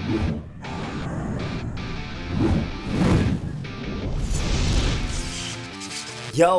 Yo,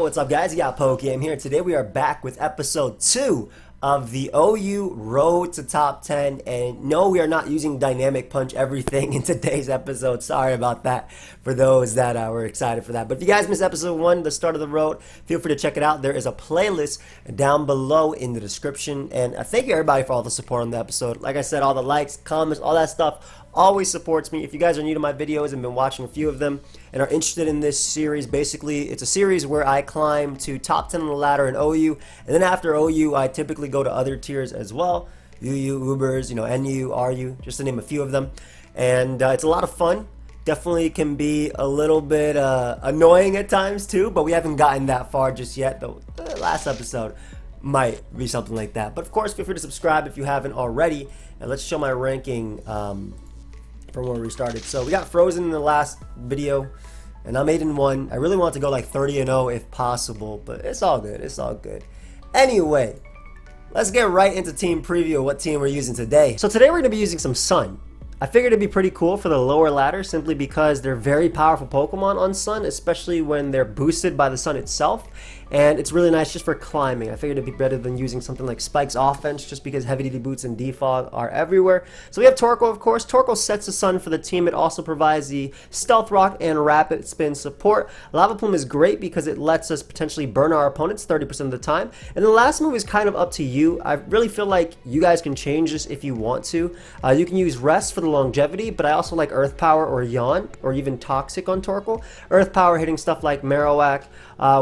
what's up guys? You got Pokeaim here. Today we are back with episode 2 of the OU Road to Top 10. And no, we are not using Dynamic Punch everything in today's episode. Sorry about that for those that were excited for that. But if you guys missed episode 1, the start of the road, feel free to check it out. There is a playlist down below in the description. And thank you everybody for all the support on the episode. Like I said, all the likes, comments, all that stuff always supports me. If you guys are new to my videos and been watching a few of them and are interested in this series, basically it's a series where I climb to top 10 on the ladder in OU, and then after OU I typically go to other tiers as well, UU, Ubers, NU, RU, just to name a few of them. And it's a lot of fun. Definitely can be a little bit annoying at times too, but we haven't gotten that far just yet. The last episode might be something like that. But of course, feel free to subscribe if you haven't already. And let's show my ranking from where we started. So we got frozen in the last video, and I'm 8-1. I really want to go like 30-0 if possible, but it's all good. It's all good. Anyway, let's get right into team preview of what team we're using today. So today we're going to be using some Sun. I figured it'd be pretty cool for the lower ladder simply because they're very powerful Pokemon on Sun, especially when they're boosted by the Sun itself. And it's really nice just for climbing. I figured it'd be better than using something like Spike's offense just because heavy duty boots and defog are everywhere. So we have Torkoal, of course. Torkoal sets the Sun for the team. It also provides the Stealth Rock and Rapid Spin support. Lava Plume is great because it lets us potentially burn our opponents 30% of the time. And the last move is kind of up to you. I really feel like you guys can change this if you want to. You can use Rest for the longevity, but I also like Earth Power or Yawn or even Toxic on Torkoal. Earth Power hitting stuff like Marowak,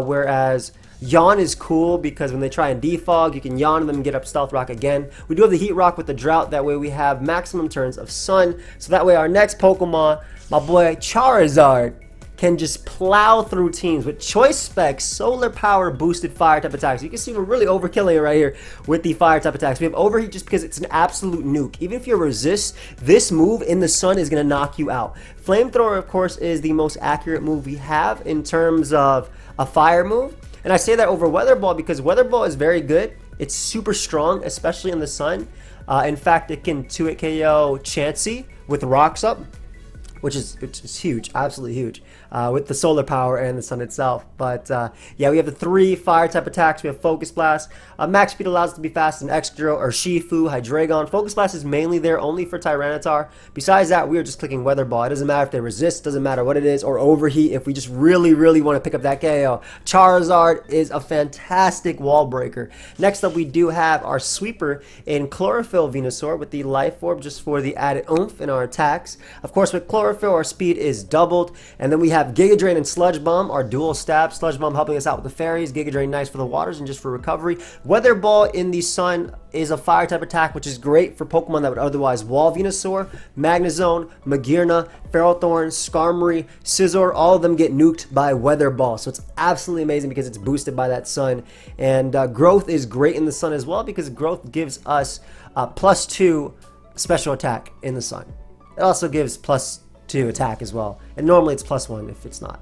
whereas Yawn is cool because when they try and defog, you can yawn them and get up Stealth Rock again. We do have the Heat Rock with the Drought. That way we have maximum turns of Sun. So that way our next Pokemon, my boy Charizard, can just plow through teams with Choice Specs, Solar Power boosted Fire type attacks. You can see we're really overkilling it right here with the Fire type attacks. We have Overheat just because it's an absolute nuke. Even if you resist, this move in the Sun is going to knock you out. Flamethrower, of course, is the most accurate move we have in terms of a fire move. And I say that over Weather Ball because Weather Ball is very good. It's super strong, especially in the Sun. In fact, it can 2-hit KO Chansey with Rocks Up, which is huge, absolutely huge, with the Solar Power and the Sun itself. But yeah, we have the 3 Fire type attacks. We have Focus Blast. Max Speed allows us to be fast as an Excadrill or Shifu, Hydreigon. Focus Blast is mainly there only for Tyranitar. Besides that, we are just clicking Weather Ball. It doesn't matter if they resist, doesn't matter what it is, or Overheat if we just really want to pick up that KO. Charizard is a fantastic wall breaker. Next up, we do have our Sweeper in Chlorophyll Venusaur with the Life Orb just for the added oomph in our attacks. Of course, with Chlorophyll, our speed is doubled. And then we have Giga Drain and Sludge Bomb, our dual stab. Sludge Bomb helping us out with the fairies. Giga Drain nice for the waters and just for recovery. Weather Ball in the Sun is a fire type attack, which is great for Pokemon that would otherwise wall Venusaur. Magnezone, Magearna, Ferrothorn, Skarmory, Scizor, all of them get nuked by Weather Ball. So it's absolutely amazing because it's boosted by that Sun. And Growth is great in the Sun as well because Growth gives us +2 special attack in the Sun. It also gives +2 attack as well, and normally it's +1 if it's not.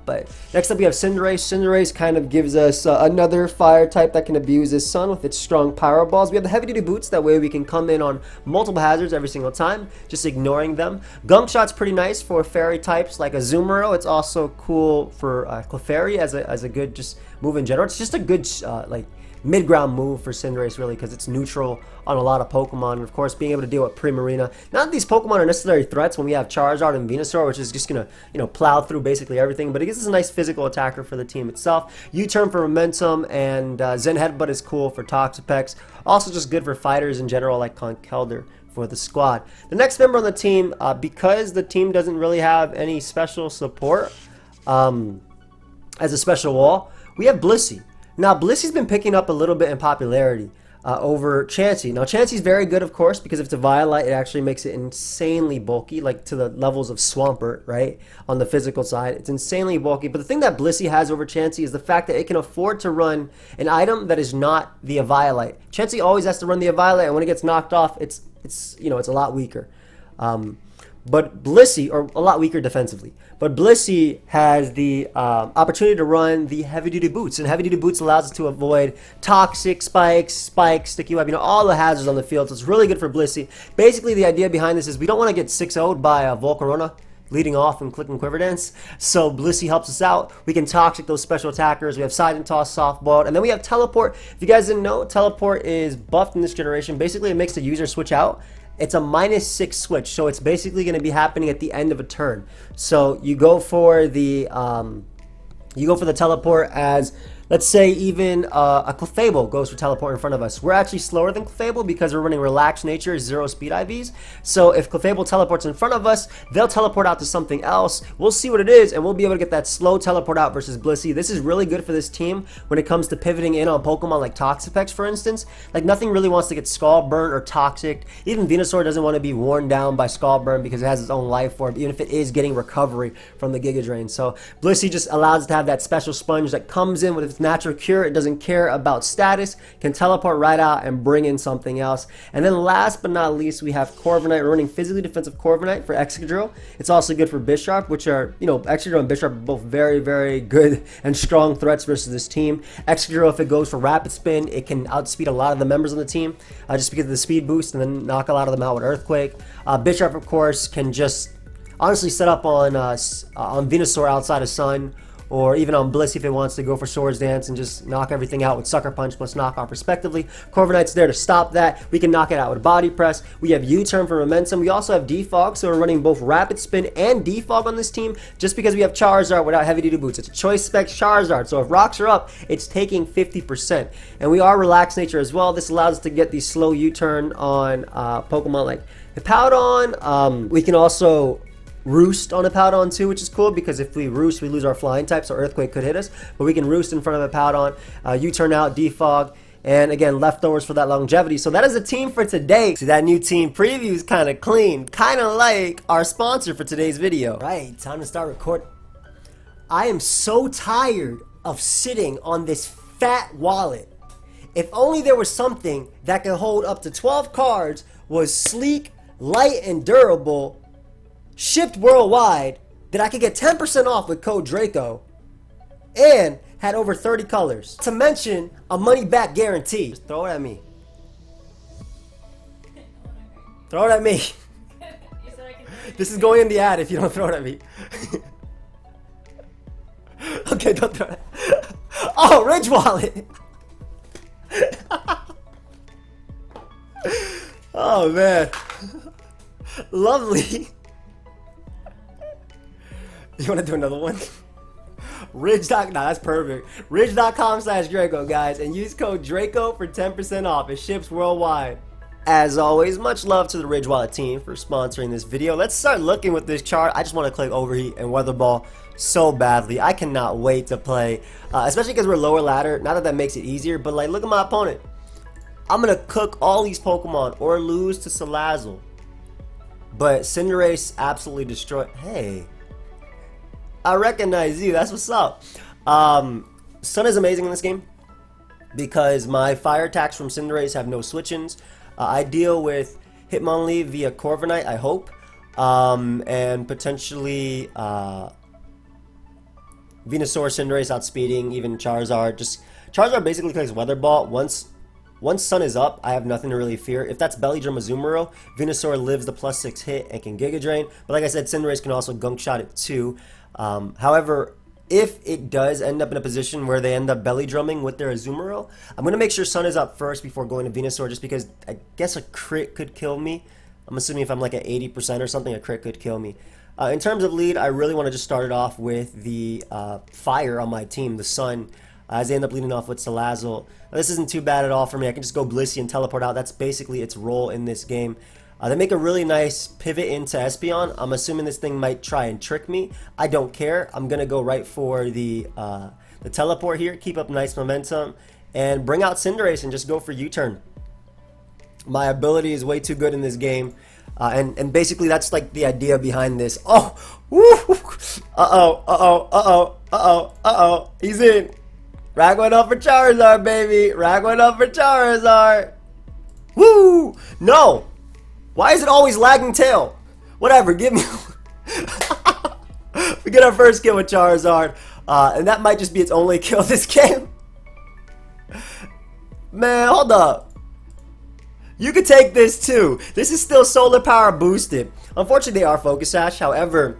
But next up we have Cinderace. Cinderace kind of gives us another fire type that can abuse this Sun with its strong Power Balls. We have the heavy duty boots, that way we can come in on multiple hazards every single time, just ignoring them. Gunk Shot's pretty nice for fairy types like Azumarill. It's also cool for Clefairy as a good just move in general. It's just a good like mid-ground move for Cinderace really because it's neutral on a lot of Pokemon. And of course, being able to deal with Primarina. Not that these Pokemon are necessary threats when we have Charizard and Venusaur, which is just gonna plow through basically everything. But it gives us a nice physical attacker for the team itself. U-turn for Momentum, and Zen Headbutt is cool for Toxapex. Also just good for fighters in general like Conkeldurr for the squad. The next member on the team, because the team doesn't really have any special support as a special wall, we have Blissey. Now, Blissey's been picking up a little bit in popularity over Chansey. Now, Chansey's very good, of course, because if it's a Violet, it actually makes it insanely bulky, like to the levels of Swampert, right? On the physical side, it's insanely bulky. But the thing that Blissey has over Chansey is the fact that it can afford to run an item that is not the Violet. Chansey always has to run the Violet, and when it gets knocked off, it's a lot weaker. But Blissey, or a lot weaker defensively, but Blissey has the opportunity to run the heavy-duty boots, and heavy-duty boots allows us to avoid toxic spikes, sticky web, all the hazards on the field, so it's really good for Blissey. Basically, the idea behind this is we don't want to get 6-0'd by Volcarona leading off and clicking Quiver Dance, so Blissey helps us out. We can toxic those special attackers. We have Side and Toss, Softball, and then we have Teleport. If you guys didn't know, Teleport is buffed in this generation. Basically, it makes the user switch out. It's a -6 switch, so it's basically going to be happening at the end of a turn. So you go for the teleport as, let's say, even a Clefable goes for teleport in front of us. We're actually slower than Clefable because we're running Relaxed Nature, 0 speed IVs. So if Clefable teleports in front of us, they'll teleport out to something else. We'll see what it is, and we'll be able to get that slow teleport out versus Blissey. This is really good for this team when it comes to pivoting in on Pokemon like Toxapex, for instance. Like, nothing really wants to get Scald Burn or Toxic. Even Venusaur doesn't want to be worn down by Scald Burn because it has its own life form, even if it is getting recovery from the Giga Drain. So Blissey just allows us to have that special sponge that comes in with its natural cure. It doesn't care about status, can teleport right out and bring in something else. And then last but not least, we have Corviknight. We're running physically defensive Corviknight for Excadrill. It's also good for Bisharp, which are, Excadrill and Bisharp are both very, very good and strong threats versus this team. Excadrill, if it goes for Rapid Spin, it can outspeed a lot of the members on the team just because of the speed boost, and then knock a lot of them out with Earthquake. Bisharp, of course, can just honestly set up on Venusaur outside of Sun, or even on Blissey if it wants to go for Swords Dance and just knock everything out with Sucker Punch plus Knock Off respectively. Corviknight's there to stop that. We can knock it out with Body Press. We have U-Turn for Momentum. We also have Defog, so we're running both Rapid Spin and Defog on this team just because we have Charizard without Heavy Duty Boots. It's a Choice Spec Charizard, so if rocks are up, it's taking 50%. And we are Relaxed Nature as well. This allows us to get the slow U-Turn on Pokemon like Hippowdon. We can also Roost on a Hippowdon too, which is cool because if we Roost, we lose our flying type, so Earthquake could hit us. But we can Roost in front of a Hippowdon, U-turn out, Defog, and again, leftovers for that longevity. So that is the team for today. See, that new team preview is kind of clean, kind of like our sponsor for today's video. Right, time to start recording. I am so tired of sitting on this fat wallet. If only there was something that could hold up to 12 cards, was sleek, light, and durable, shipped worldwide, that I could get 10% off with code Draco, and had over 30 colors. To mention a money back guarantee. Just throw it at me. Throw it at me. This is going in the ad if you don't throw it at me. Okay, don't throw it. Oh, Ridge Wallet. Oh man. Lovely. You want to do another one? Nah, that's perfect. Ridge.com/Draco, guys, and use code Draco for 10% off. It ships worldwide. As always, much love to the Ridge Wallet team for sponsoring this video. Let's start looking with this chart. I just want to click Overheat and Weather Ball so badly. I cannot wait to play, especially because we're lower ladder. Not that that makes it easier, but like, look at my opponent. I'm going to cook all these Pokemon or lose to Salazzle. But Cinderace absolutely destroyed. Hey, I recognize you. That's what's up. Sun is amazing in this game because my fire attacks from Cinderace have no switch-ins. I deal with Hitmonlee via Corviknight, I hope, and potentially Venusaur, Cinderace outspeeding, even Charizard. Just Charizard basically clicks Weather Ball. Once Sun is up, I have nothing to really fear. If that's Belly Drum Azumarill, Venusaur lives the +6 hit and can Giga Drain. But like I said, Cinderace can also Gunk Shot it too. However, if it does end up in a position where they end up belly drumming with their Azumarill, I'm going to make sure Sun is up first before going to Venusaur, just because I guess a crit could kill me. I'm assuming if I'm like at 80% or something, a crit could kill me. In terms of lead, I really want to just start it off with the fire on my team, the Sun, as they end up leading off with Salazzle. Now, this isn't too bad at all for me. I can just go Blissey and teleport out. That's basically its role in this game. They make a really nice pivot into Espeon. I'm assuming this thing might try and trick me. I don't care. I'm going to go right for the teleport here, keep up nice momentum, and bring out Cinderace and just go for U-turn. My ability is way too good in this game. And basically that's like the idea behind this. Oh! Woo! Uh-oh. He's in. Rag one up for Charizard, baby. Rag one up for Charizard. Woo! No! Why is it always lagging tail? Whatever, give me... We get our first kill with Charizard, and that might just be its only kill this game. Man, hold up. You could take this too. This is still solar power boosted. Unfortunately, they are Focus Sash. However,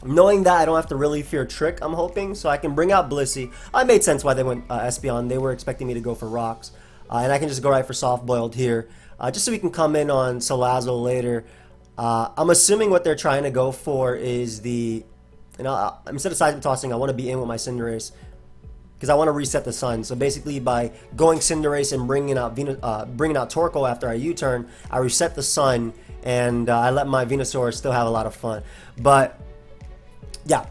knowing that, I don't have to really fear Trick, I'm hoping. So I can bring out Blissey. It made sense why they went Espeon. They were expecting me to go for Rocks. And I can just go right for Soft Boiled here. Just so we can come in on Salazzle later. I'm assuming what they're trying to go for is the... instead of Seismic Tossing, I want to be in with my Cinderace. Because I want to reset the sun. So basically, by going Cinderace and bringing out Torkoal after I U-turn, I reset the sun, and I let my Venusaur still have a lot of fun. But yeah,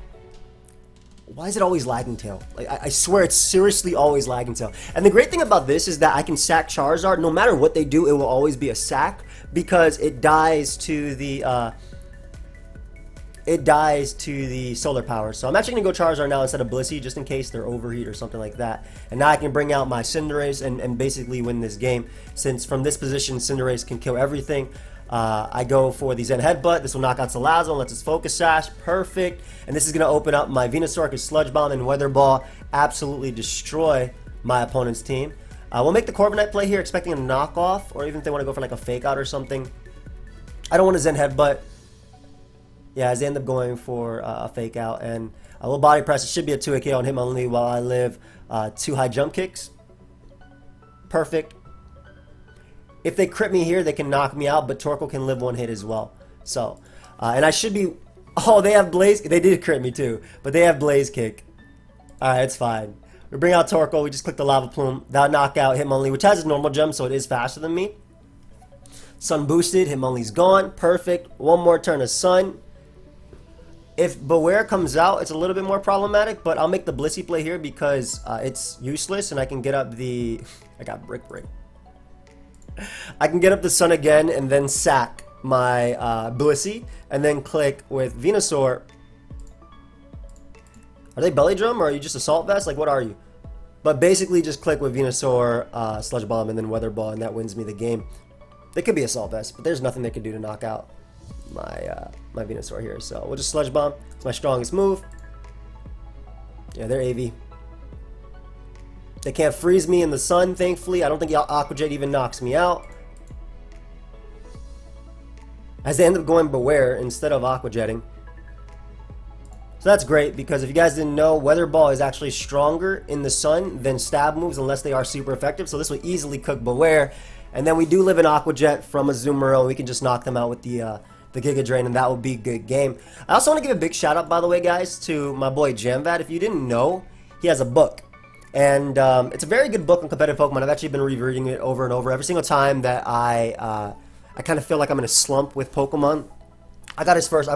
why is it always lagging tail? Like I swear, it's seriously always lagging tail. And the great thing about this is that I can sack Charizard. No matter what they do, it will always be a sack because it dies to the. It dies to the solar power. So I'm actually going to go Charizard now instead of Blissey just in case they're overheat or something like that. And now I can bring out my Cinderace and basically win this game. Since from this position, Cinderace can kill everything. I go for the Zen Headbutt. This will knock out Salazzle and lets its Focus Sash. Perfect. And this is going to open up my Venusaur because Sludge Bomb and Weather Ball absolutely destroy my opponent's team. We'll make the Corviknight play here expecting a knockoff, or even if they want to go for like a Fake Out or something. I don't want a Zen Headbutt. Yeah, as they end up going for a Fake Out, and a little Body Press. It should be a 2-hit KO on him only while I live 2 high jump kicks. Perfect. If they crit me here, they can knock me out, but Torkoal can live 1 hit as well. So, and I should be... Oh, they have Blaze... They did crit me too, but they have Blaze Kick. Alright, it's fine. We bring out Torkoal, we just click the Lava Plume. That'll knock out Hitmonlee, which has his normal gem, so it is faster than me. Sun boosted, Hitmonlee's gone. Perfect. One more turn of Sun. If Beware comes out, it's a little bit more problematic, but I'll make the Blissey play here because it's useless and I can get up the... I got Brick. I can get up the Sun again and then sack my Blissey and then click with Venusaur. Are they Belly Drum or are you just Assault Vest? Like, what are you? But basically just click with Venusaur, Sludge Bomb, and then Weather Ball, and that wins me the game. They could be Assault Vest, but there's nothing they can do to knock out my Venusaur here. So we'll just Sludge Bomb. It's my strongest move. Yeah, they're AV. They can't freeze me in the sun, thankfully. I don't think Aqua Jet even knocks me out. As they end up going Beware instead of Aqua Jetting. So that's great because if you guys didn't know, Weather Ball is actually stronger in the sun than stab moves unless they are super effective. So this will easily cook Beware. And then we do live an Aqua Jet from a Azumarill. We can just knock them out with the Giga Drain, and that will be a good game. I also want to give a big shout out, by the way, guys, to my boy Jamvad. If you didn't know, he has a book. And it's a very good book on competitive Pokemon. I've actually been rereading it over and over. Every single time that I kind of feel like I'm in a slump with Pokemon. I bought his first one,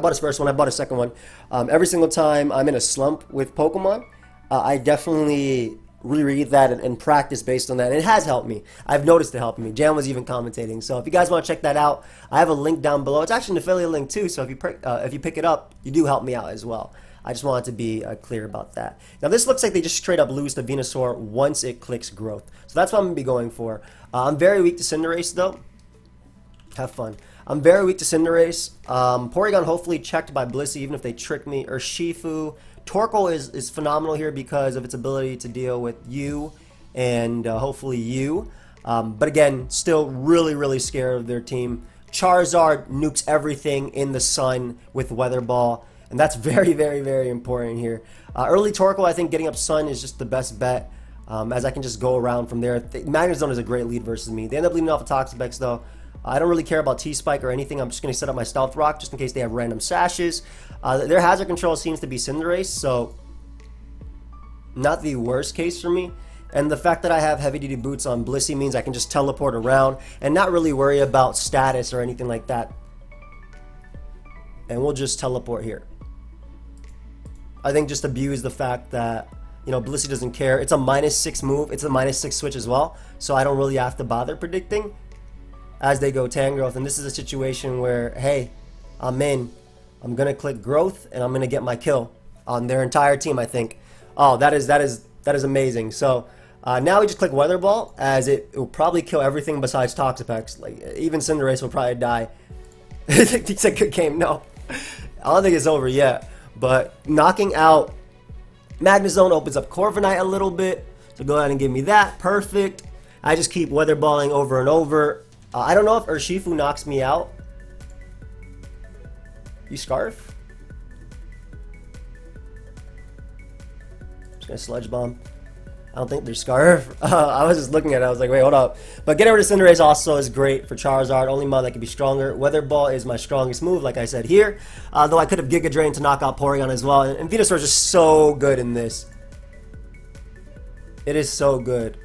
I bought his second one. Every single time I'm in a slump with Pokemon, I definitely reread that and practice based on that. And it has helped me. I've noticed it helping me. Jan was even commentating. So if you guys want to check that out, I have a link down below. It's actually an affiliate link too. So if you pick it up, you do help me out as well. I just wanted to be clear about that. Now this looks like they just straight up lose to Venusaur once it clicks Growth. So that's what I'm going to be going for. I'm very weak to Cinderace though. Have fun. I'm very weak to Cinderace. Porygon hopefully checked by Blissey even if they trick me. Or Shifu. Torkoal is phenomenal here because of its ability to deal with you and hopefully you. But again, still really scared of their team. Charizard nukes everything in the sun with Weather Ball. And that's very important here. Early Torkoal, I think getting up Sun is just the best bet. As I can just go around from there. Magnet Zone is a great lead versus me. They end up leading off of Toxapex though. I don't really care about T-Spike or anything. I'm just going to set up my Stealth Rock just in case they have random sashes. Their hazard control seems to be Cinderace, so not the worst case for me. And the fact that I have heavy-duty boots on Blissey means I can just teleport around and not really worry about status or anything like that. And we'll just teleport here. I think just abuse the fact that, you know, Blissey doesn't care. It's a -6 move. It's a -6 switch as well, so I don't really have to bother predicting as they go Tangrowth. And this is a situation where, hey, I'm in. I'm going to click Growth, and I'm going to get my kill on their entire team, I think. Oh, that is amazing. So now we just click Weather Ball, as it will probably kill everything besides Toxapex. Like, even Cinderace will probably die. He said good game. No, I don't think it's over yet. But knocking out Magnezone opens up Corviknight a little bit. So go ahead and give me that. Perfect. I just keep weather balling over and over. I don't know if Urshifu knocks me out. You Scarf? Just gonna Sludge Bomb. I don't think there's Scarf. I was just looking at it. I was like, wait, hold up. But getting rid of Cinderace also is great for Charizard. Only mod that can be stronger. Weather Ball is my strongest move, like I said here. Though I could have Giga Drain to knock out Porygon as well. And Venusaur is just so good in this. It is so good.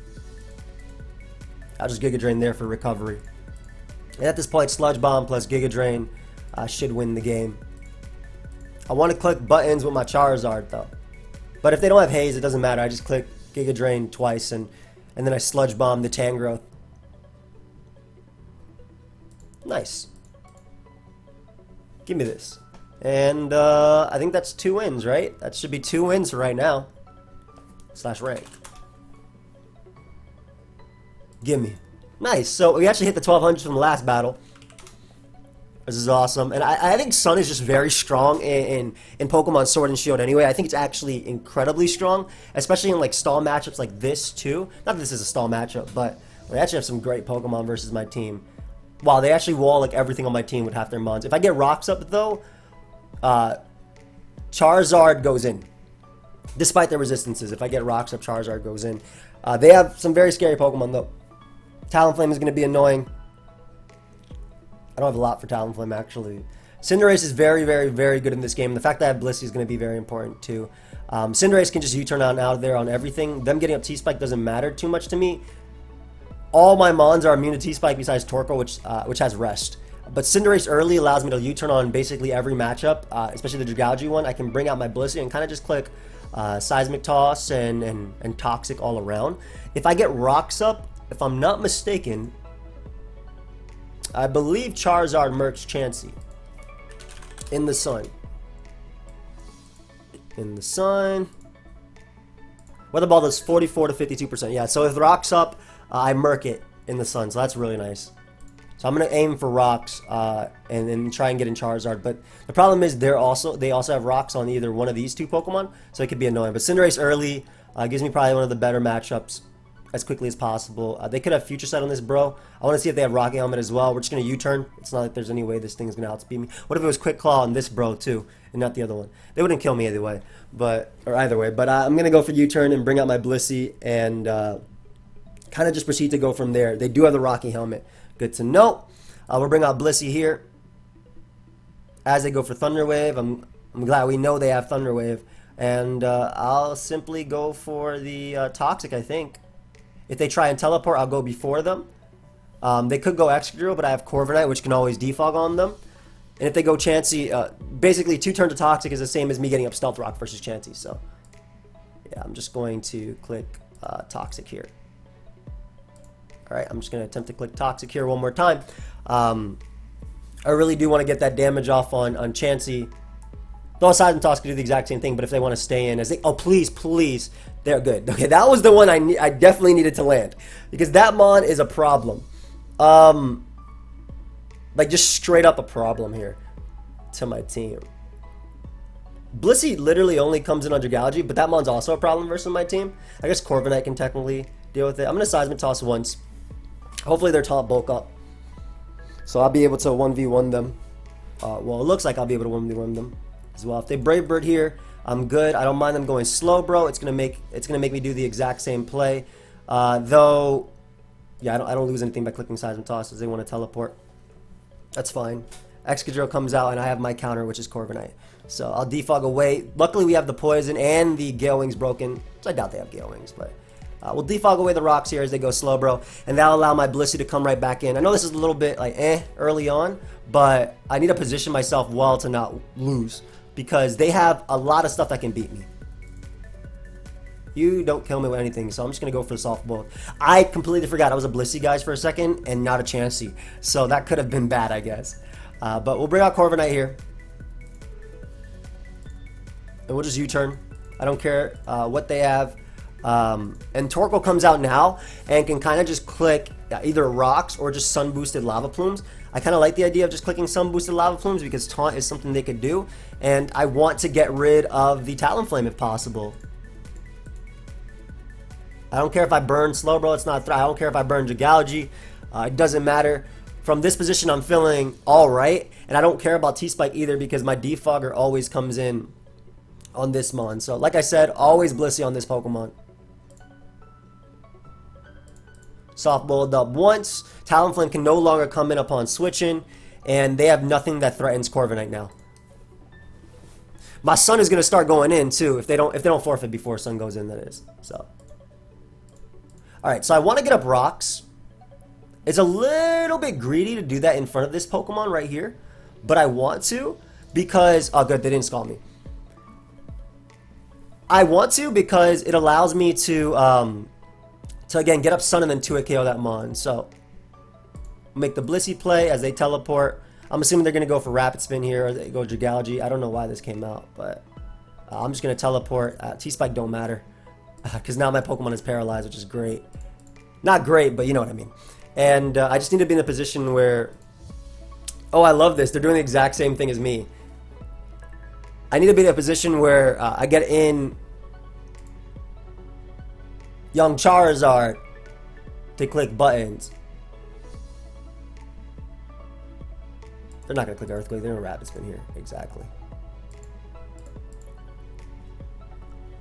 I'll just Giga Drain there for recovery. And at this point, Sludge Bomb plus Giga Drain should win the game. I want to click buttons with my Charizard though. But if they don't have Haze, it doesn't matter. I just click Giga Drain twice and then I Sludge Bomb the Tangrowth. Nice. Give me this. And I think that's 2 wins, right? That should be 2 wins right now. / rank. Gimme. Nice. So we actually hit the 1200s from the last battle. This is awesome. And I think Sun is just very strong in Pokemon Sword and Shield anyway. I think it's actually incredibly strong, especially in like stall matchups like this too. Not that this is a stall matchup, but we actually have some great Pokemon versus my team. Wow, they actually wall like everything on my team with half their mons. If I get Rocks up though, Charizard goes in. Despite their resistances, if I get Rocks up, Charizard goes in. They have some very scary Pokemon though. Talonflame is going to be annoying. I don't have a lot for Talonflame actually. Cinderace is very, very, very good in this game. The fact that I have Blissey is going to be very important too. Cinderace can just U-turn out of there on everything. Them getting up T-Spike doesn't matter too much to me. All my Mons are immune to T-Spike besides Torkoal, which has Rest. But Cinderace early allows me to U-turn on basically every matchup, especially the Dragalge one. I can bring out my Blissey and kind of just click Seismic Toss and Toxic all around. If I get Rocks up, if I'm not mistaken, I believe Charizard mercs Chansey. In the sun. In the sun. Weather Ball does 44 to 52%. Yeah, so if the Rock's up, I merc it in the sun. So that's really nice. So I'm going to aim for Rocks and then try and get in Charizard. But the problem is they also have Rocks on either one of these 2 Pokemon. So it could be annoying. But Cinderace early gives me probably one of the better matchups as quickly as possible. They could have Future Sight on this, bro. I want to see if they have Rocket Helmet as well. We're just going to U-turn. It's not like there's any way this thing is going to outspeed me. What if it was Quick Claw on this bro too, and not the other one? They wouldn't kill me either way, or either way. But I'm going to go for U-turn and bring out my Blissey and kind of just proceed to go from there. They do have the Rocky Helmet. Good to know. We'll bring out Blissey here. As they go for Thunder Wave, I'm glad we know they have Thunder Wave. And I'll simply go for the Toxic, I think. If they try and teleport, I'll go before them. They could go Excadrill, but I have Corviknight, which can always defog on them. And if they go Chansey, basically 2 turns to Toxic is the same as me getting up Stealth Rock versus Chansey. So, yeah, I'm just going to click Toxic here. Alright, I'm just going to attempt to click Toxic here one more time. I really do want to get that damage off on Chansey. Though Seismic Toss can do the exact same thing, but if they want to stay in as they... Oh, please, please. They're good. Okay, that was the one I definitely needed to land. Because that Mon is a problem. Like, just straight up a problem here to my team. Blissey literally only comes in on Dragalge, but that Mon's also a problem versus my team. I guess Corviknight can technically deal with it. I'm going to Seismic Toss once. Hopefully their top bulk up. So I'll be able to 1v1 them. Well, it looks like I'll be able to 1v1 them as well. If they Brave Bird here, I'm good. I don't mind them going slow, bro. It's gonna make me do the exact same play. Though, yeah, I don't lose anything by clicking Seismic Toss as they want to teleport. That's fine. Excadrill comes out and I have my counter, which is Corviknight. So I'll defog away. Luckily, we have the Poison and the Gale Wings broken. So I doubt they have Gale Wings, but we'll defog away the Rocks here as they go slow, bro. And that'll allow my Blissey to come right back in. I know this is a little bit like early on, but I need to position myself well to not lose. Because they have a lot of stuff that can beat me. You don't kill me with anything, so I'm just going to go for the soft bulk. I completely forgot I was a Blissey, guys, for a second, and not a Chansey. So that could have been bad, I guess. But we'll bring out Corviknight here. And we'll just U-turn. I don't care what they have. And Torkoal comes out now and can kind of just click either Rocks or just Sun Boosted Lava Plumes. I kind of like the idea of just clicking some boosted lava plumes because taunt is something they could do, and I want to get rid of the Talonflame if possible. I don't care if I burn Slowbro, it's not a threat. I don't care if I burn Jagouji, it doesn't matter. From this position, I'm feeling alright, and I don't care about T-Spike either because my Defogger always comes in on this Mon. So, like I said, always Blissey on this Pokemon. Soft Bullet up once. Talonflame can no longer come in upon switching, and they have nothing that threatens Corviknight now. My Sun is going to start going in too if they don't forfeit before Sun goes in, that is. So, all right. So I want to get up rocks. It's a little bit greedy to do that in front of this Pokemon right here, but I want to because oh good, they didn't Scald me. I want to because it allows me to again get up Sun and then 2-hit KO that Mon. So make the Blissey play as they teleport. I'm assuming they're gonna go for Rapid Spin here or they go Jagouji. I don't know why this came out, but I'm just gonna teleport. T-Spike don't matter because now my Pokemon is paralyzed, which is great. Not great, but you know what I mean. And I just need to be in a position where, oh, I love this. They're doing the exact same thing as me. I need to be in a position where I get in young Charizard to click buttons. They're not going to click Earthquake. They're going to Rapid Spin here. Exactly.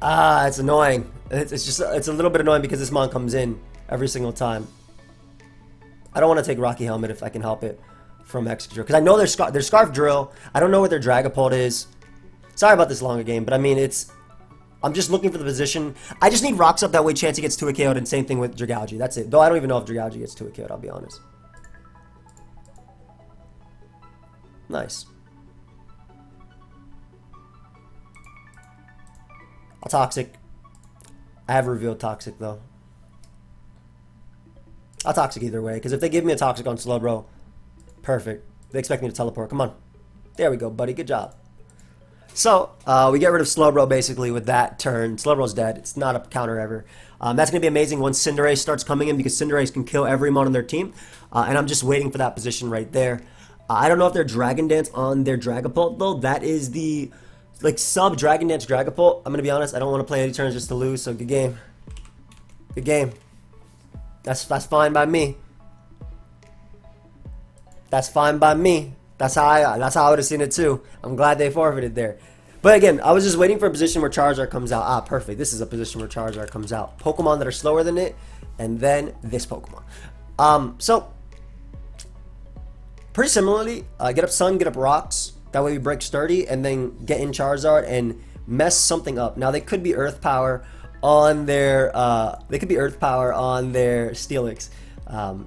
It's annoying. It's a little bit annoying because this Mon comes in every single time. I don't want to take Rocky Helmet if I can help it from Excadrill. Because I know their Scarf Drill. I don't know what their Dragapult is. Sorry about this longer game, but I mean, I'm just looking for the position. I just need rocks up that way Chansey gets 2-hit KO'd, and same thing with Jagouji. That's it. Though I don't even know if Jagouji gets 2-hit KO'd, I'll be honest. Nice. I'll Toxic. I have revealed Toxic, though. I'll Toxic either way, because if they give me a Toxic on Slowbro, perfect. They expect me to teleport. Come on. There we go, buddy. Good job. So, we get rid of Slowbro basically with that turn. Slowbro's dead. It's not a counter ever. That's going to be amazing once Cinderace starts coming in because Cinderace can kill every Mon on their team. And I'm just waiting for that position right there. I don't know if they're Dragon Dance on their Dragapult, though. That is the, like, sub-Dragon Dance Dragapult. I'm going to be honest. I don't want to play any turns just to lose, so good game. Good game. That's fine by me. That's fine by me. That's how I would have seen it too. I'm glad they forfeited there. But again, I was just waiting for a position where Charizard comes out. Perfect. This is a position where Charizard comes out. Pokemon that are slower than it, and then this Pokemon. So pretty similarly, get up Sun, get up Rocks. That way we break Sturdy, and then get in Charizard and mess something up. Now they could be Earth Power on their Steelix.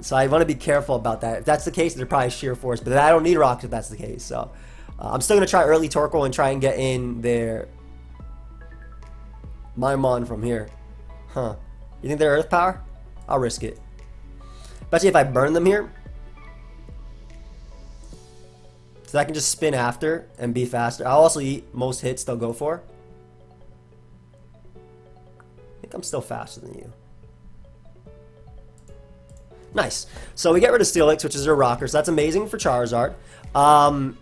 So I want to be careful about that. If that's the case, they're probably Sheer Force, but I don't need Rocks if that's the case. So I'm still going to try early Torkoal and try and get in their Mon from here. Huh. You think they're Earth Power? I'll risk it. Especially if I burn them here. So I can just spin after and be faster. I'll also eat most hits they'll go for. I think I'm still faster than you. Nice. So we get rid of Steelix, which is their rocker. So that's amazing for Charizard.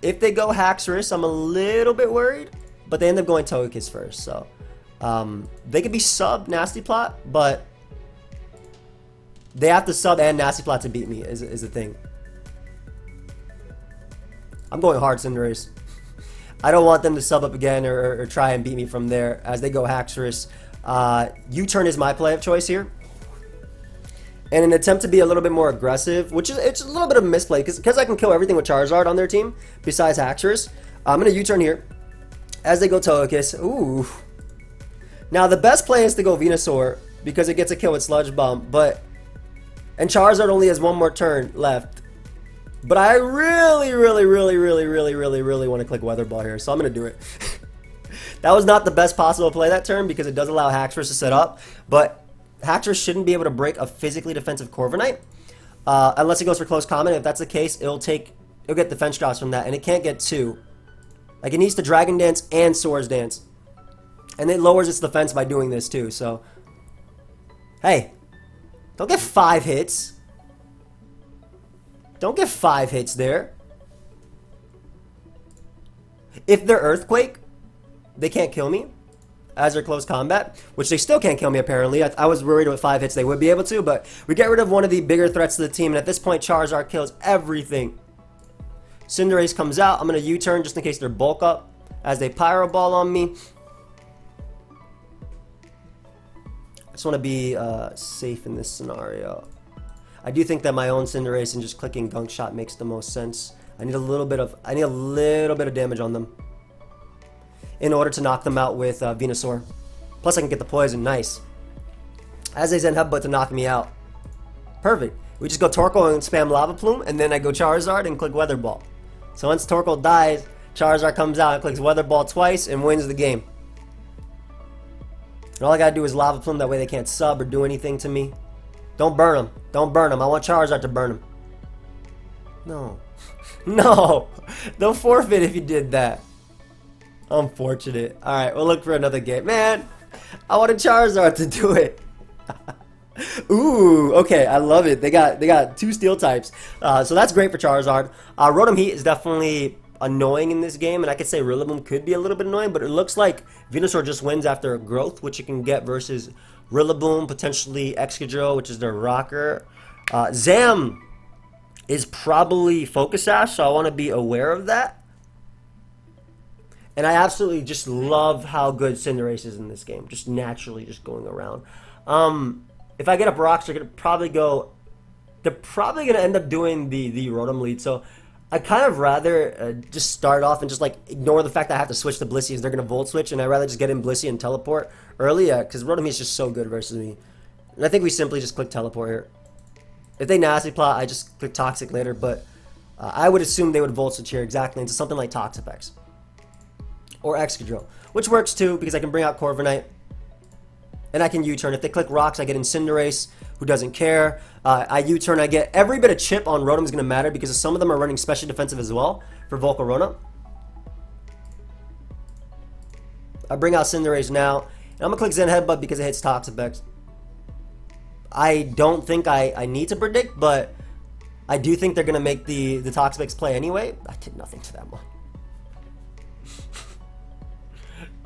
If they go Haxorus, I'm a little bit worried. But they end up going Togekiss first. So they could be sub Nasty Plot, but they have to sub and Nasty Plot to beat me is the thing. I'm going hard, Cinderace. I don't want them to sub up again or try and beat me from there as they go Haxorus. U-turn is my play of choice here. And an attempt to be a little bit more aggressive, which is it's a little bit of a misplay because I can kill everything with Charizard on their team besides Haxorus. I'm going to U-turn here as they go Togekiss. Ooh. Now the best play is to go Venusaur because it gets a kill with Sludge Bomb, and Charizard only has one more turn left. But I really want to click Weather Ball here, so I'm going to do it. That was not the best possible play that turn because it does allow Haxorus to set up, but Haxorus shouldn't be able to break a physically defensive Corviknight unless it goes for close combat. If that's the case, it'll get defense drops from that, and it can't get two. Like, it needs to Dragon Dance and Swords Dance, and it lowers its defense by doing this too. So, hey, don't get 5 hits. Don't get 5 hits there. If they're Earthquake, they can't kill me as they're close combat, which they still can't kill me apparently. I was worried with 5 hits they would be able to, but we get rid of one of the bigger threats to the team, and at this point Charizard kills everything. Cinderace comes out. I'm going to U-turn just in case they're bulk up as they Pyro Ball on me. I just want to be safe in this scenario. I do think that my own Cinderace and just clicking Gunk Shot makes the most sense. I need a little bit of damage on them in order to knock them out with Venusaur. Plus I can get the poison. Nice. As they Zen Headbutt to knock me out. Perfect. We just go Torkoal and spam Lava Plume, and then I go Charizard and click Weather Ball. So once Torkoal dies, Charizard comes out and clicks Weather Ball twice and wins the game. And all I gotta do is Lava Plume, that way they can't sub or do anything to me. Don't burn them. Don't burn them. I want Charizard to burn them. No. No! Don't forfeit if you did that. Unfortunate. Alright, we'll look for another game. Man, I wanted Charizard to do it. Ooh, okay, I love it. They got 2 steel types. So that's great for Charizard. Rotom Heat is definitely annoying in this game, and I could say Rillaboom could be a little bit annoying, but it looks like Venusaur just wins after a growth, which you can get versus Rillaboom, potentially Excadrill, which is their rocker. Zam is probably Focus Sash, so I want to be aware of that. And I absolutely just love how good Cinderace is in this game, just naturally just going around. If I get up rocks, they're going to probably go... They're probably going to end up doing the Rotom lead, so I'd kind of rather just start off and just like ignore the fact that I have to switch to Blissey as they're going to Volt Switch, and I'd rather just get in Blissey and Teleport early, because Rotom Heat is just so good versus me. And I think we simply just click Teleport here. If they Nasty Plot, I just click Toxic later, but I would assume they would Volt Switch here exactly into something like Toxapex. Or Excadrill, which works too, because I can bring out Corviknight. And I can U-turn. If they click rocks, I get Incinerate, who doesn't care. I U-turn, I get every bit of chip on Rotom is going to matter, because some of them are running special defensive as well for Volcarona. I bring out Cinderace now, and I'm going to click Zen Headbutt because it hits Toxapex. I don't think I need to predict, but I do think they're going to make the Toxapex play anyway. I did nothing to that one.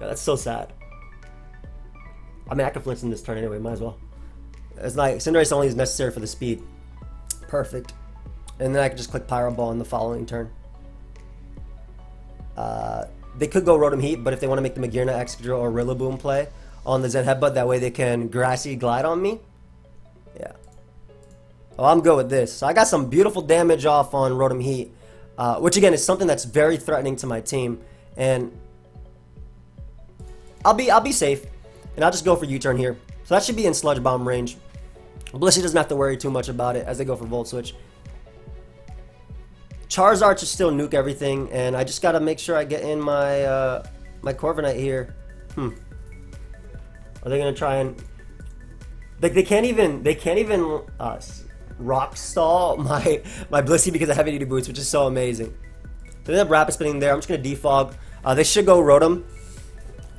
Yeah, that's so sad. I mean, I can flinch in this turn anyway, might as well. It's like Cinderace only is necessary for the speed. Perfect. And then I can just click Pyro Ball in the following turn. They could go Rotom Heat, but if they want to make the Magearna, Excadrill, or Rillaboom play on the Zen Headbutt, that way they can Grassy Glide on me. Yeah. Oh, I'm good with this. So I got some beautiful damage off on Rotom Heat, which again is something that's very threatening to my team. And I'll be safe, and I'll just go for U-turn here. So that should be in Sludge Bomb range. Blissey doesn't have to worry too much about it as they go for Volt Switch. Charizard should still nuke everything, and I just gotta make sure I get in my my Corviknight here. Are they gonna try and like they can't even rock stall my Blissey because of heavy duty boots, which is so amazing. So they have Rapid Spinning there. I'm just gonna defog. They should go Rotom.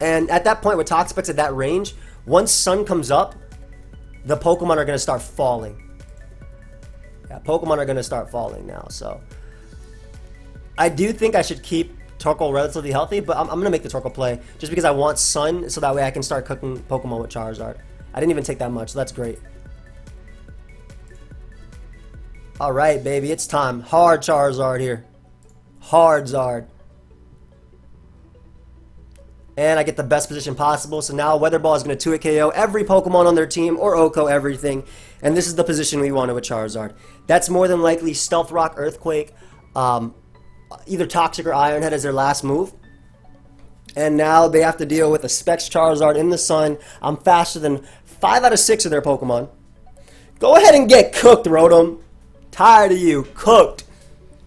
And at that point, with Toxapex at that range, once Sun comes up, the Pokemon are going to start falling. Yeah, Pokemon are going to start falling now. So I do think I should keep Torkoal relatively healthy, but I'm going to make the Torkoal play just because I want Sun, so that way I can start cooking Pokemon with Charizard. I didn't even take that much, so that's great. Alright, baby, it's time. Hard Charizard here. Hard Zard. And I get the best position possible. So now Weather Ball is going to 2-hit KO every Pokemon on their team, or OHKO everything. And this is the position we wanted with Charizard. That's more than likely Stealth Rock, Earthquake, either Toxic or Iron Head as their last move. And now they have to deal with a Specs Charizard in the sun. I'm faster than 5 out of 6 of their Pokemon. Go ahead and get cooked, Rotom. Tired of you. Cooked.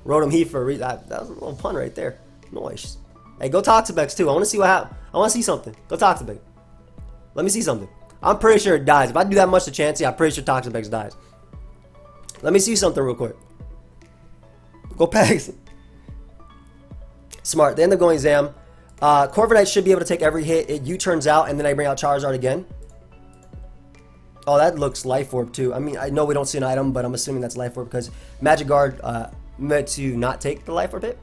Rotom Heat for a reason. That was a little pun right there. Nice. Hey, go Toxapex too. I want to see what happens. I want to see something. Go Toxapex. Let me see something. I'm pretty sure it dies. If I do that much to Chansey, I'm pretty sure Toxapex dies. Let me see something real quick. Go Pegs. Smart. They end up going Zam. Corviknight should be able to take every hit. It U-turns out, and then I bring out Charizard again. Oh, that looks Life Orb too. I mean, I know we don't see an item, but I'm assuming that's Life Orb because Magic Guard meant to not take the Life Orb hit.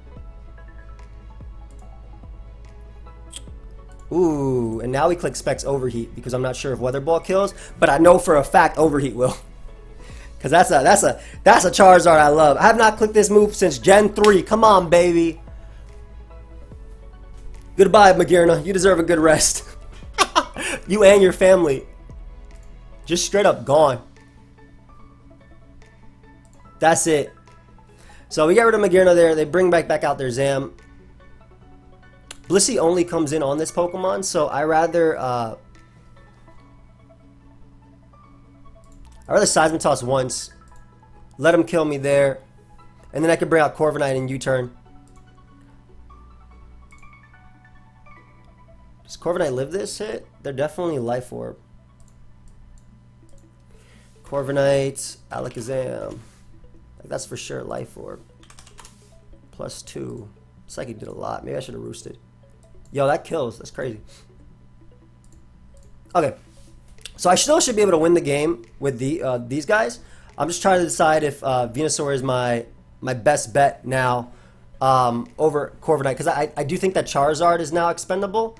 Ooh, and now we click Specs Overheat because I'm not sure if Weather Ball kills, but I know for a fact Overheat will. Because that's a Charizard I love. I have not clicked this move since Gen 3. Come on, baby. Goodbye, Magearna. You deserve a good rest. You and your family. Just straight up gone. That's it. So we get rid of Magearna there. They bring back out their Zam. Blissey only comes in on this Pokemon, so I rather Seismitoss once, let him kill me there, and then I can bring out Corviknight and U-turn. Does Corviknight live this hit? They're definitely Life Orb. Corviknight, Alakazam. That's for sure Life Orb. +2. It's like he did a lot. Maybe I should have roosted. Yo, that kills. That's crazy. Okay. So I still should be able to win the game with these guys. I'm just trying to decide if Venusaur is my best bet now over Corviknight. Because I do think that Charizard is now expendable.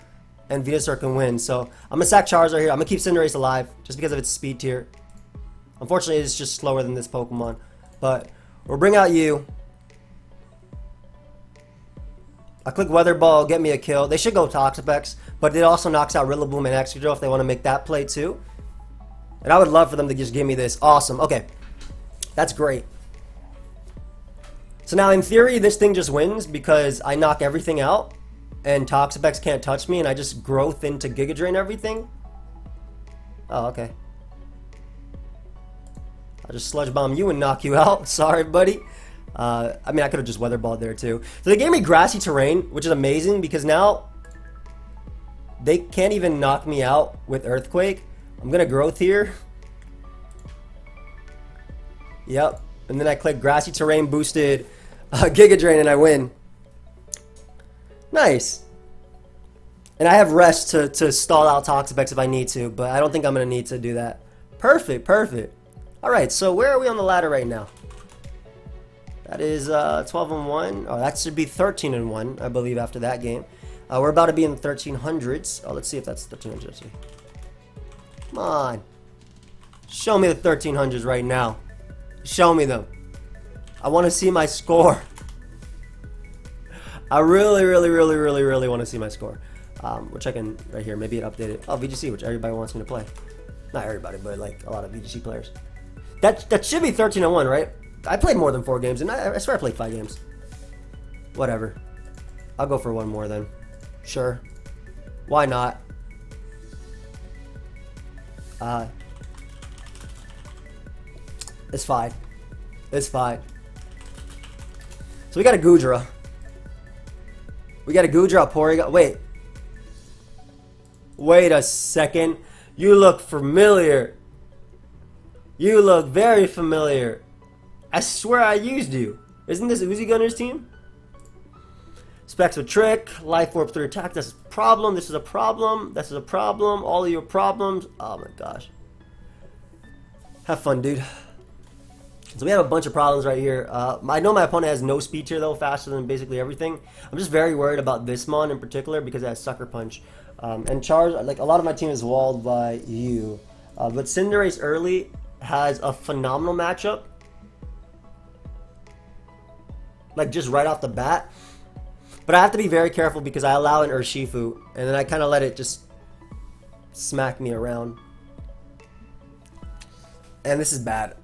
And Venusaur can win. So I'm going to sack Charizard here. I'm going to keep Cinderace alive. Just because of its speed tier. Unfortunately, it's just slower than this Pokemon. But we'll bring out you. I click Weather Ball, get me a kill. They should go Toxapex, but it also knocks out Rillaboom and Excadrill if they want to make that play too. And I would love for them to just give me this. Awesome. Okay. That's great. So now in theory, this thing just wins because I knock everything out and Toxapex can't touch me and I just growth into Giga Drain everything. Oh, okay. I'll just Sludge Bomb you and knock you out. Sorry, buddy. I mean, I could have just Weather Balled there too. So they gave me Grassy Terrain, which is amazing because now they can't even knock me out with Earthquake. I'm going to Growth here. Yep. And then I click Grassy Terrain boosted Giga Drain and I win. Nice. And I have Rest to stall out Toxapex if I need to, but I don't think I'm going to need to do that. Perfect, perfect. Alright, so where are we on the ladder right now? That is 12-1. Oh, that should be 13-1, I believe, after that game. We're about to be in the 1300s. Oh, let's see if that's 1300s. Come on. Show me the 1300s right now. Show me them. I want to see my score. I really want to see my score. Which I can, right here, maybe it updated. Oh, VGC, which everybody wants me to play. Not everybody, but like a lot of VGC players. That should be 13-1, right? I played more than 4 games, and I swear I played 5 games. Whatever. I'll go for one more then. Sure. Why not? It's fine. It's fine. So we got a Goodra. We got a Goodra, a Porygon. Wait. Wait a second. You look familiar. You look very familiar. I swear I used you. Isn't this Uzi Gunner's team? Specs of Trick, Life Orb 3 attack. This is a problem. This is a problem. This is a problem. All of your problems. Oh my gosh. Have fun, dude. So we have a bunch of problems right here. I know my opponent has no speed tier though, faster than basically everything. I'm just very worried about this mon in particular because it has Sucker Punch. And Charizard, like a lot of my team is walled by you. But Cinderace early has a phenomenal matchup. Like just right off the bat. But I have to be very careful because I allow an Urshifu and then I kind of let it just smack me around. And this is bad.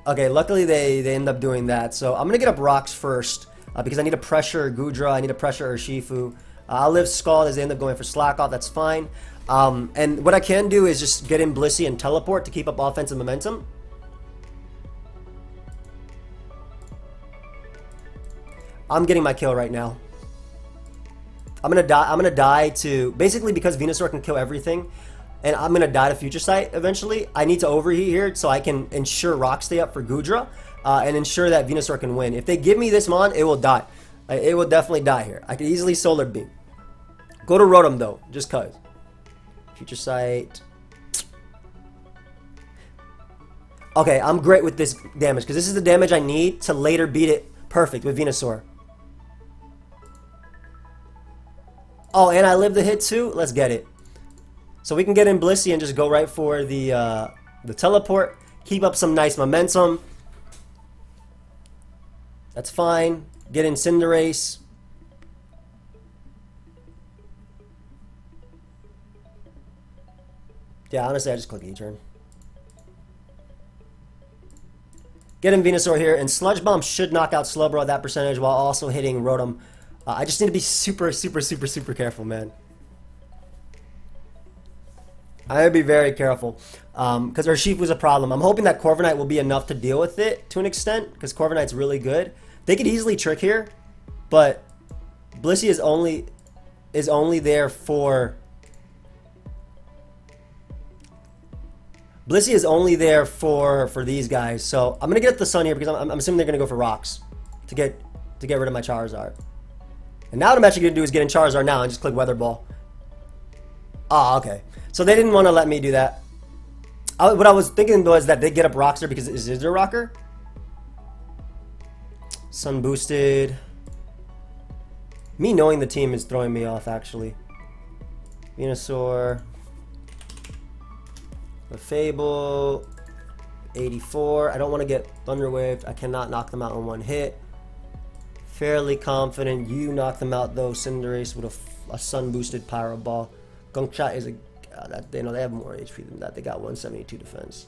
Okay, luckily they end up doing that. So I'm going to get up Rocks first because I need to pressure Goodra. I need to pressure Urshifu. I'll live Scald as they end up going for Slack Off. That's fine. And what I can do is just get in Blissey and Teleport to keep up offensive momentum. I'm getting my kill right now. I'm gonna die to basically because Venusaur can kill everything, and I'm gonna die to Future Sight eventually. I need to overheat here so I can ensure Rock stay up for Goodra and ensure that Venusaur can win. If they give me this mon, it will die. It will definitely die here. I could easily Solar Beam. Go to Rotom though, just cause. Future Sight. Okay, I'm great with this damage because this is the damage I need to later beat it perfect with Venusaur. Oh, and I live the hit too? Let's get it. So we can get in Blissey and just go right for the teleport. Keep up some nice momentum. That's fine. Get in Cinderace. Yeah, honestly, I just click U-turn. Get in Venusaur here, and Sludge Bomb should knock out Slowbro at that percentage while also hitting Rotom. I just need to be super careful, man. I gotta be very careful because Urshifu is a problem. I'm hoping that Corviknight will be enough to deal with it to an extent because Corviknight's really good. They could easily trick here, but Blissey is only there for these guys. So I'm gonna get the Sun here because I'm assuming they're gonna go for rocks to get rid of my Charizard. And now what I'm actually gonna do is get in Charizard now and just click Weather Ball. Ah, okay. So they didn't want to let me do that. What I was thinking was that they get up Rockster because it is their rocker. Sun boosted. Me knowing the team is throwing me off, actually. Venusaur. The Fable. 84. I don't want to get Thunder Wave. I cannot knock them out in one hit. Fairly confident you knock them out though. Cinderace with a Sun boosted Pyro Ball. Gunk Shot is a they have more HP than that. They got 172 defense.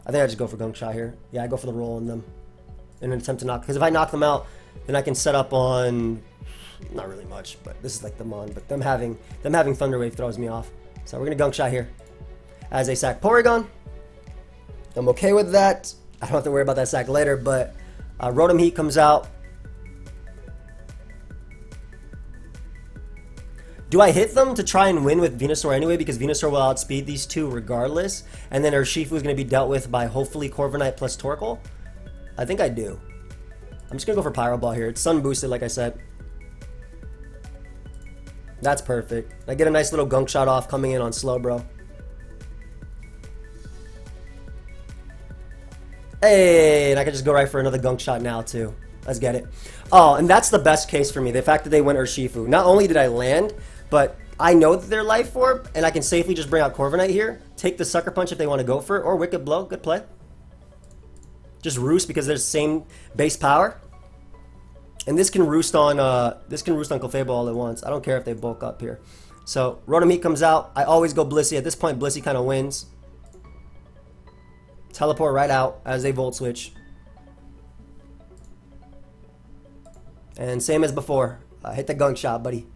I think I just go for Gunk Shot here. Yeah, I go for the roll on them in an attempt to knock. Because if I knock them out, then I can set up on not really much, but this is like the Mon. But them having Thunder Wave throws me off. So we're gonna Gunk Shot here as a sack Porygon. I'm okay with that. I don't have to worry about that sack later. But Rotom Heat comes out. Do I hit them to try and win with Venusaur anyway? Because Venusaur will outspeed these two regardless. And then Urshifu is going to be dealt with by hopefully Corviknight plus Torkoal. I think I do. I'm just going to go for Pyro Ball here. It's Sun boosted, like I said. That's perfect. I get a nice little Gunk Shot off coming in on Slowbro. Hey, and I can just go right for another Gunk Shot now too. Let's get it. Oh, and that's the best case for me. The fact that they went Urshifu. Not only did I land, but I know that they're Life Orb, and I can safely just bring out Corviknight here. Take the Sucker Punch if they want to go for it, or Wicked Blow. Good play. Just Roost because they're the same base power. And this can roost on Clefable all at once. I don't care if they bulk up here. So Rotom Heat comes out. I always go Blissey. At this point, Blissey kind of wins. Teleport right out as they Volt Switch. And same as before. Hit the Gunk Shot, buddy.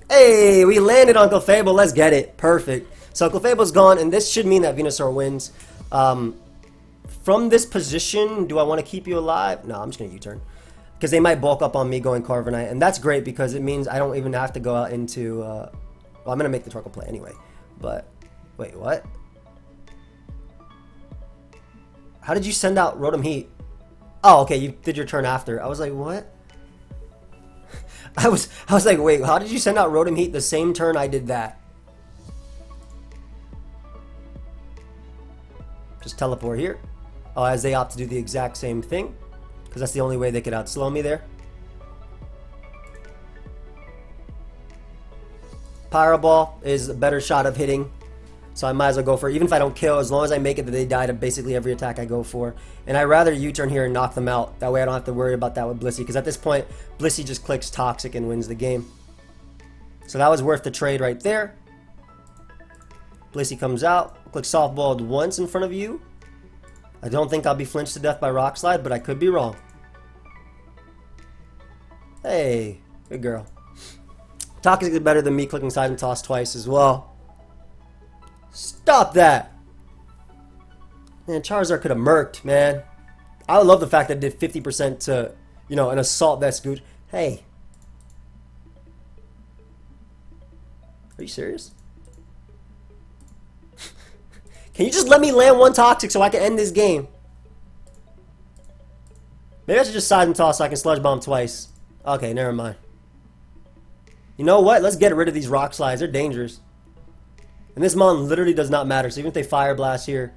Hey, we landed on Clefable. Let's get it. Perfect. So Clefable's gone, and this should mean that Venusaur wins. From this position, do I want to keep you alive? No, I'm just going to U-turn. Because they might bulk up on me going Corviknight. And that's great because it means I don't even have to go out into... well, I'm going to make the Torkoal play anyway. But, wait, what? How did you send out Rotom Heat? Oh, okay, you did your turn after. I was like, what? I was like, wait, how did you send out Rotom Heat the same turn I did that? Just teleport here. Oh, as they opt to do the exact same thing. Because that's the only way they could outslow me there. Pyro Ball is a better shot of hitting. So I might as well go for it. Even if I don't kill, as long as I make it that they die to basically every attack I go for. And I'd rather U-turn here and knock them out. That way I don't have to worry about that with Blissey. Because at this point, Blissey just clicks Toxic and wins the game. So that was worth the trade right there. Blissey comes out. Click Softballed once in front of you. I don't think I'll be flinched to death by Rock Slide, but I could be wrong. Hey, good girl. Toxic is better than me clicking Side and Toss twice as well. Stop that! Man, Charizard could have murked, man. I love the fact that it did 50% to, you know, an Assault Vest Gooch. Hey. Are you serious? Can you just let me land one Toxic so I can end this game? Maybe I should just Side and Toss so I can Sludge Bomb twice. Okay, never mind. You know what? Let's get rid of these Rock Slides. They're dangerous. And this mon literally does not matter. So even if they Fire Blast here,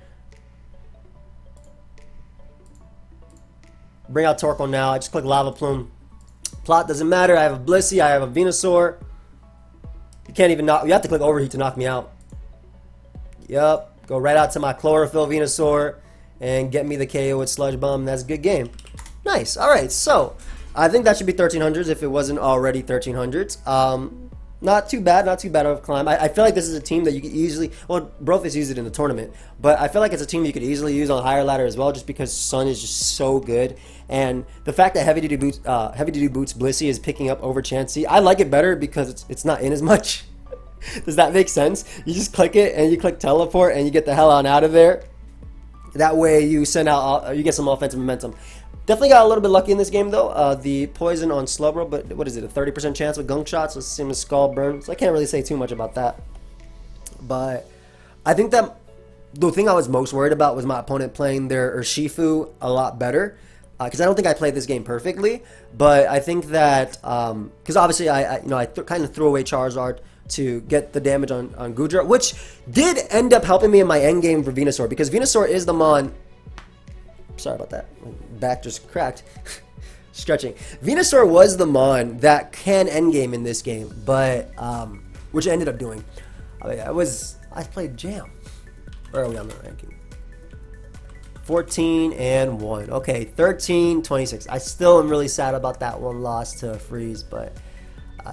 bring out Torkoal now. I just click Lava Plume. Plot doesn't matter. I have a Blissey. I have a Venusaur. You can't even knock. You have to click Overheat to knock me out. Yup. Go right out to my Chlorophyll Venusaur and get me the KO with Sludge Bomb. That's a good game. Nice. All right. So I think that should be 1300s if it wasn't already 1300s. Not too bad. Not too bad of a climb. I feel like this is a team that you could easily. Well, Brofist used it in the tournament, but I feel like it's a team you could easily use on higher ladder as well, just because Sun is just so good. And the fact that Heavy Duty Boots Blissey is picking up over Chansey, I like it better because it's not in as much. Does that make sense? You just click it and you click Teleport and you get the hell on out of there. That way you send out, you get some offensive momentum. Definitely got a little bit lucky in this game though. The poison on Slowbro, but what is it? A 30% chance with Gunk Shots, so same as Skull Burn. So I can't really say too much about that. But I think that the thing I was most worried about was my opponent playing their Urshifu a lot better. Because I don't think I played this game perfectly, but I think that because obviously I kind of threw away Charizard to get the damage on Goodra, which did end up helping me in my end game for Venusaur, because Venusaur is the mon. Sorry about that, my back just cracked. Stretching. Venusaur was the mon that can end game in this game, but which I ended up doing. I played Jam. Where are we on the ranking? 14-1. Okay, 13-26. I still am really sad about that one loss to Freeze, but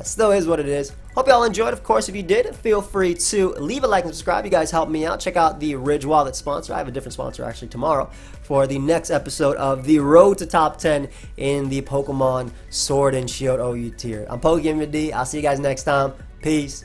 still is what it is. Hope y'all enjoyed. Of course, if you did, feel free to leave a like and subscribe. You guys help me out. Check out the Ridge Wallet sponsor. I have a different sponsor actually tomorrow for the next episode of the Road to Top 10 in the Pokemon Sword and Shield OU tier. I'm PokeaimMD. I'll see you guys next time. Peace.